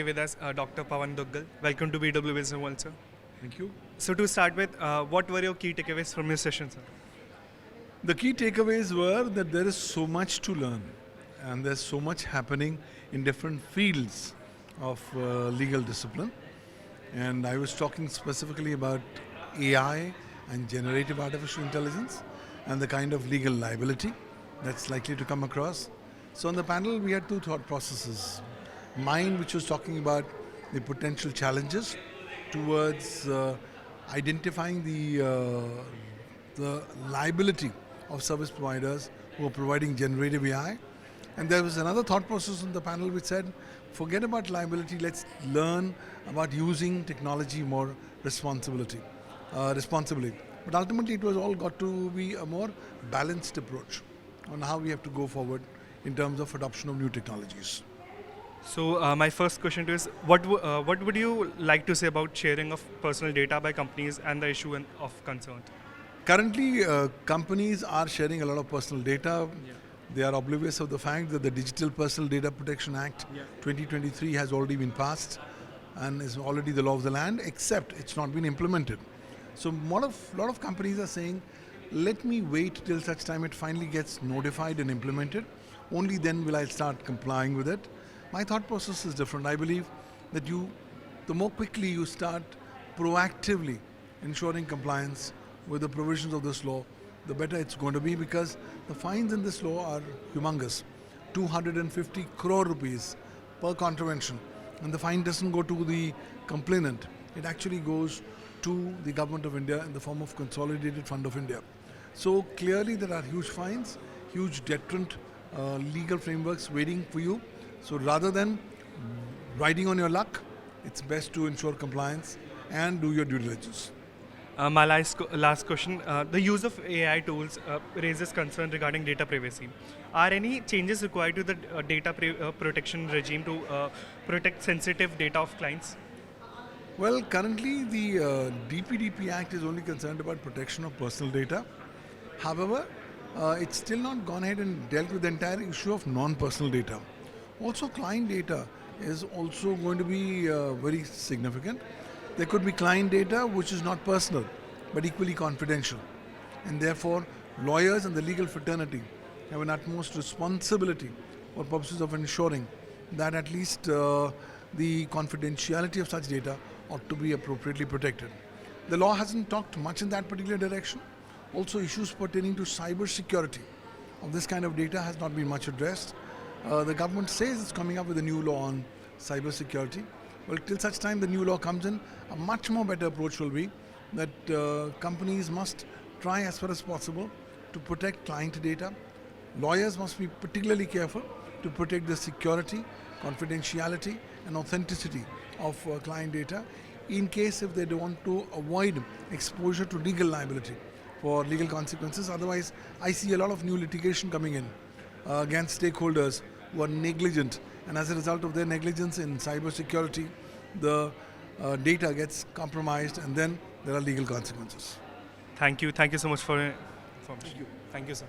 today with us Dr. Pavan Duggal. Welcome to BW Business World, sir. Thank you. So to start with, what were your key takeaways from your session, sir? The key takeaways were that there is so much to learn and there's so much happening in different fields of legal discipline. And I was talking specifically about AI and generative artificial intelligence and the kind of legal liability that's likely to come across. So on the panel, we had two thought processes. Mine, which was talking about the potential challenges towards identifying the liability of service providers who are providing generative AI. And there was another thought process on the panel which said, forget about liability, let's learn about using technology more responsibly. But ultimately it was all got to be a more balanced approach on how we have to go forward in terms of adoption of new technologies. So my first question to you is, what would you like to say about sharing of personal data by companies and the issue of concern? Currently, companies are sharing a lot of personal data. Yeah. They are oblivious of the fact that the Digital Personal Data Protection Act 2023 has already been passed and is already the law of the land, except it's not been implemented. So a lot of companies are saying, let me wait till such time it finally gets notified and implemented. Only then will I start complying with it. My thought process is different. I believe that the more quickly you start proactively ensuring compliance with the provisions of this law, the better it's going to be, because the fines in this law are humongous. 250 crore rupees per contravention. And the fine doesn't go to the complainant. It actually goes to the government of India in the form of Consolidated Fund of India. So clearly there are huge fines, huge deterrent legal frameworks waiting for you. So rather than riding on your luck, it's best to ensure compliance and do your due diligence. My last question, the use of AI tools raises concern regarding data privacy. Are any changes required to the data protection regime to protect sensitive data of clients? Well, currently the DPDP Act is only concerned about protection of personal data. However, it's still not gone ahead and dealt with the entire issue of non-personal data. Also, client data is also going to be very significant. There could be client data which is not personal, but equally confidential. And therefore, lawyers and the legal fraternity have an utmost responsibility for purposes of ensuring that at least the confidentiality of such data ought to be appropriately protected. The law hasn't talked much in that particular direction. Also, issues pertaining to cyber security of this kind of data has not been much addressed. The government says it's coming up with a new law on cyber security. Well, till such time the new law comes in, a much more better approach will be that companies must try as far as possible to protect client data. Lawyers must be particularly careful to protect the security, confidentiality and authenticity of client data in case if they don't want to avoid exposure to legal liability for legal consequences. Otherwise, I see a lot of new litigation coming in against stakeholders who are negligent, and as a result of their negligence in cyber security, the data gets compromised and then there are legal consequences. Thank you so much for your information. Thank you, sir.